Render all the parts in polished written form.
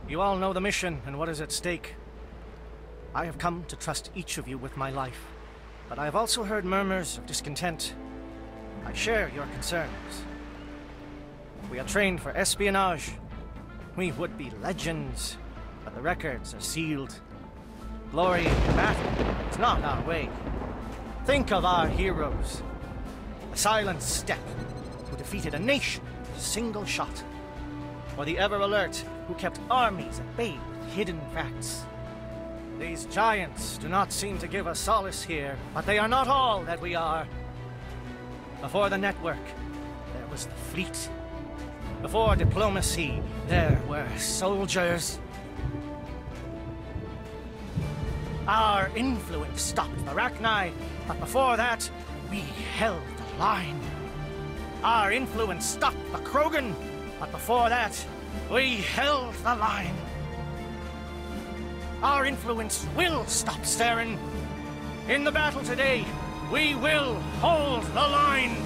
You all know the mission and what is at stake. I have come to trust each of you with my life, but I have also heard murmurs of discontent. I share your concerns. We are trained for espionage. We would be legends, but the records are sealed. Glory in battle is not our way. Think of our heroes. The silent step who defeated a nation with a single shot. Or the ever-alert who kept armies at bay with hidden facts. These giants do not seem to give us solace here, but they are not all that we are. Before the network, there was the fleet. Before diplomacy, there were soldiers. Our influence stopped the Arachni, but before that, we held the line. Our influence stopped the Krogan, but before that, we held the line. Our influence will stop Saren. In the battle today, we will hold the line.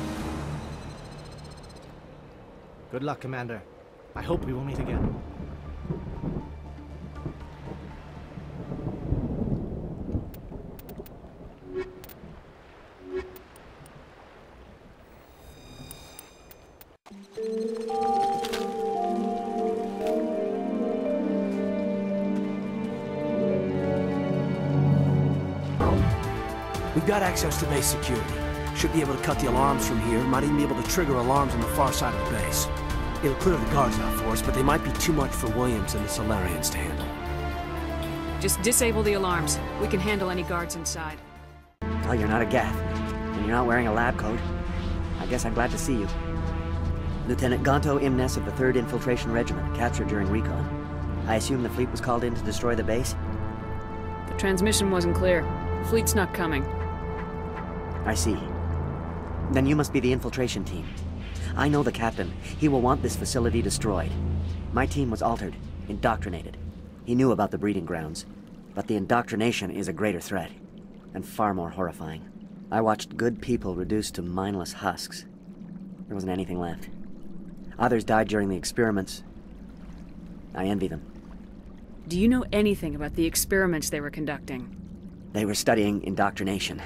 Good luck, Commander. I hope we will meet again. We've got access to base security. Should be able to cut the alarms from here. Might even be able to trigger alarms on the far side of the base. It'll clear the guards out for us, but they might be too much for Williams and the Solarians to handle. Just disable the alarms. We can handle any guards inside. Oh, you're not a Gath, and you're not wearing a lab coat. I guess I'm glad to see you. Lieutenant Gonto Imnes of the 3rd Infiltration Regiment, captured during recon. I assume the fleet was called in to destroy the base? The transmission wasn't clear. The fleet's not coming. I see. Then you must be the infiltration team. I know the captain. He will want this facility destroyed. My team was altered, indoctrinated. He knew about the breeding grounds, but the indoctrination is a greater threat, and far more horrifying. I watched good people reduced to mindless husks. There wasn't anything left. Others died during the experiments. I envy them. Do you know anything about the experiments they were conducting? They were studying indoctrination.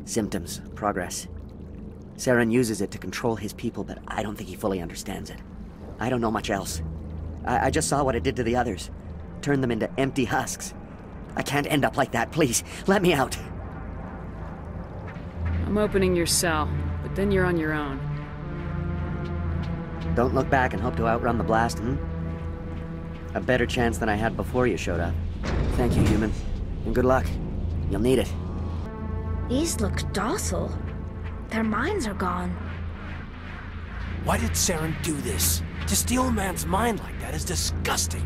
Symptoms, progress. Saren uses it to control his people, but I don't think he fully understands it. I don't know much else. I just saw what it did to the others. Turned them into empty husks. I can't end up like that, please. Let me out. I'm opening your cell, but then you're on your own. Don't look back and hope to outrun the blast, A better chance than I had before you showed up. Thank you, human. And good luck. You'll need it. These look docile. Their minds are gone. Why did Saren do this? To steal a man's mind like that is disgusting.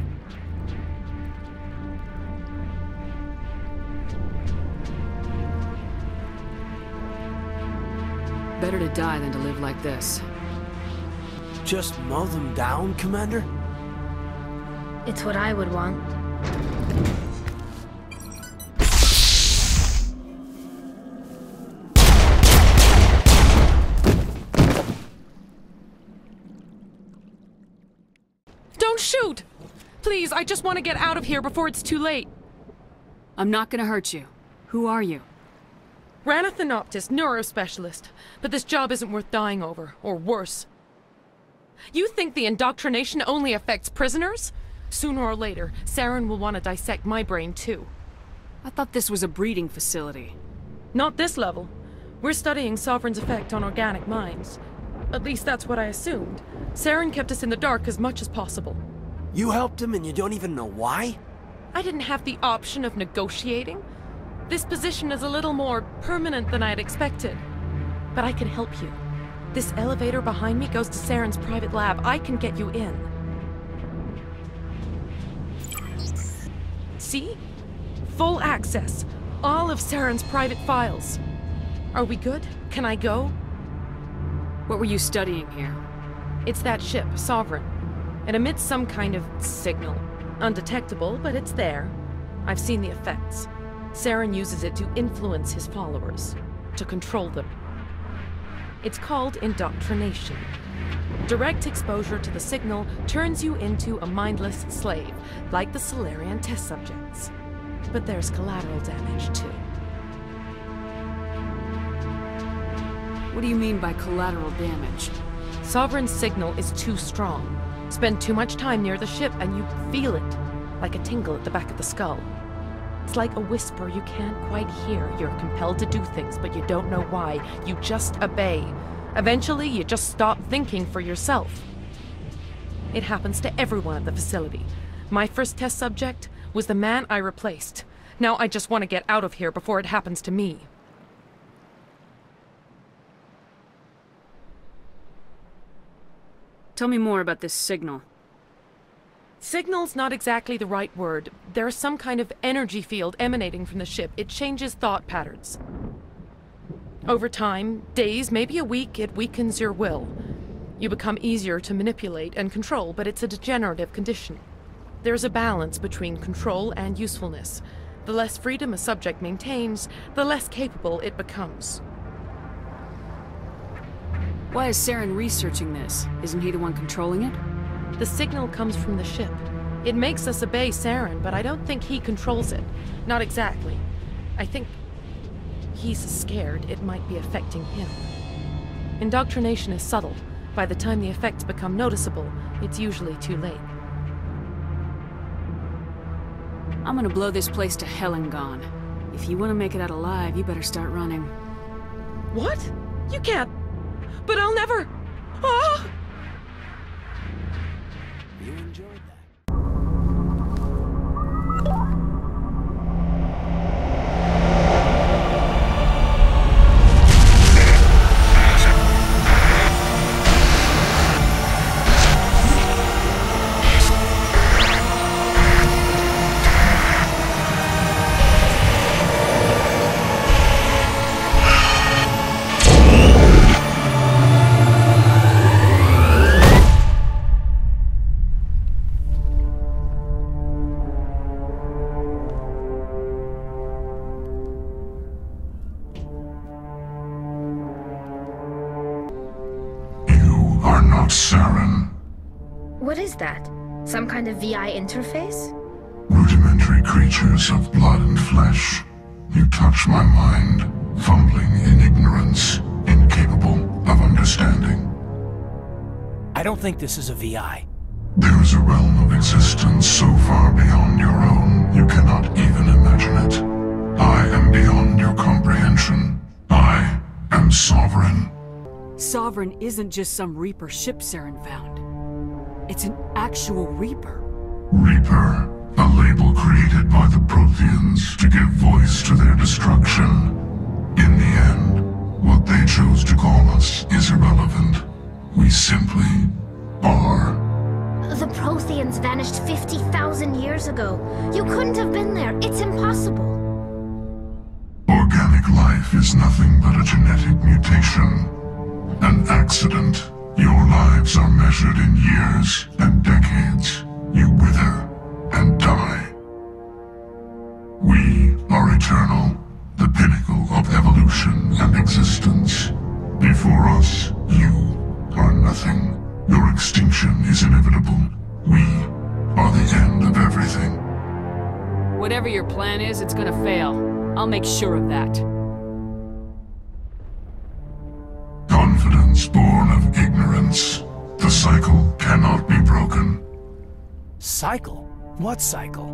Better to die than to live like this. Just mow them down, Commander? It's what I would want. Don't shoot! Please, I just want to get out of here before it's too late. I'm not gonna hurt you. Who are you? Ranathanoptis, neurospecialist. But this job isn't worth dying over, or worse. You think the indoctrination only affects prisoners? Sooner or later, Saren will want to dissect my brain too. I thought this was a breeding facility. Not this level. We're studying Sovereign's effect on organic minds. At least that's what I assumed. Saren kept us in the dark as much as possible. You helped him and you don't even know why? I didn't have the option of negotiating. This position is a little more permanent than I had expected. But I can help you. This elevator behind me goes to Saren's private lab. I can get you in. See? Full access. All of Saren's private files. Are we good? Can I go? What were you studying here? It's that ship, Sovereign. It emits some kind of signal. Undetectable, but it's there. I've seen the effects. Saren uses it to influence his followers, to control them. It's called indoctrination. Direct exposure to the signal turns you into a mindless slave, like the Solarian test subjects. But there's collateral damage, too. What do you mean by collateral damage? Sovereign's signal is too strong. Spend too much time near the ship and you feel it, like a tingle at the back of the skull. It's like a whisper you can't quite hear. You're compelled to do things, but you don't know why. You just obey. Eventually, you just stop thinking for yourself. It happens to everyone at the facility. My first test subject was the man I replaced. Now I just want to get out of here before it happens to me. Tell me more about this signal. Signal's not exactly the right word. There's some kind of energy field emanating from the ship. It changes thought patterns. Over time, days, maybe a week, it weakens your will. You become easier to manipulate and control, but it's a degenerative condition. There's a balance between control and usefulness. The less freedom a subject maintains, the less capable it becomes. Why is Saren researching this? Isn't he the one controlling it? The signal comes from the ship. It makes us obey Saren, but I don't think he controls it. Not exactly. I think he's scared it might be affecting him. Indoctrination is subtle. By the time the effects become noticeable, it's usually too late. I'm gonna blow this place to hell and gone. If you want to make it out alive, you better start running. What? You can't. But I'll never. Ah! You enjoyed that. Saren. What is that? Some kind of VI interface? Rudimentary creatures of blood and flesh. You touch my mind, fumbling in ignorance, incapable of understanding. I don't think this is a VI. There is a realm of existence so far beyond your own, you cannot even imagine it. I am beyond your comprehension. I am sovereign. Sovereign isn't just some Reaper ship Saren found. It's an actual Reaper. Reaper, a label created by the Protheans to give voice to their destruction. In the end, what they chose to call us is irrelevant. We simply are. The Protheans vanished 50,000 years ago. You couldn't have been there. It's impossible. Organic life is nothing but a genetic mutation. An accident. Your lives are measured in years and decades. You wither and die. We are eternal, the pinnacle of evolution and existence. Before us, you are nothing. Your extinction is inevitable. We are the end of everything. Whatever your plan is, it's gonna fail. I'll make sure of that. Confidence born of ignorance. The cycle cannot be broken. Cycle? What cycle?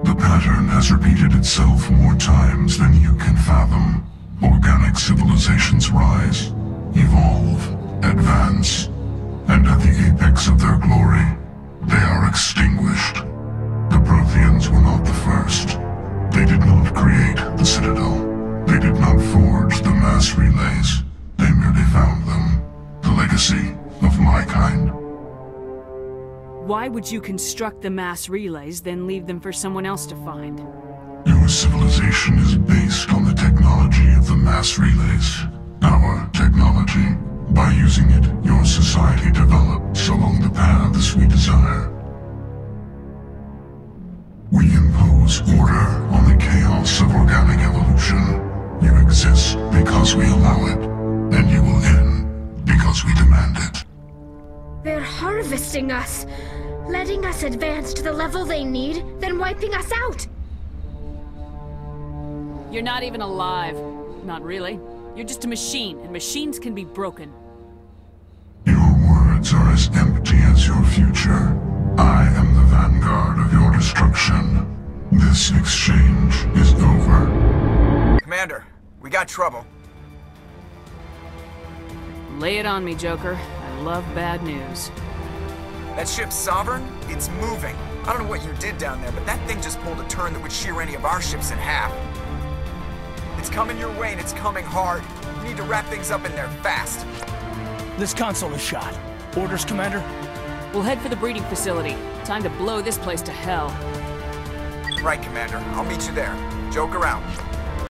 The pattern has repeated itself more times than you can fathom. Organic civilizations rise, evolve, advance, and at the apex of their glory, they are extinguished. The Protheans were not the first. They did not create the Citadel. They did not forge the mass relays. They merely found them. The legacy of my kind. Why would you construct the mass relays, then leave them for someone else to find? Your civilization is based on the technology of the mass relays. Our technology. By using it, your society develops along the paths we desire. We impose order on the chaos of organic evolution. You exist because we allow it. and you will in because we demand it. They're harvesting us, letting us advance to the level they need, then wiping us out. You're not even alive. Not really. You're just a machine, and machines can be broken. Your words are as empty as your future. I am the vanguard of your destruction. This exchange is over. Commander, we got trouble. Lay it on me, Joker. I love bad news. That ship's Sovereign? It's moving. I don't know what you did down there, but that thing just pulled a turn that would shear any of our ships in half. It's coming your way, and it's coming hard. You need to wrap things up in there fast. This console is shot. Orders, Commander? We'll head for the breeding facility. Time to blow this place to hell. Right, Commander. I'll meet you there. Joker out.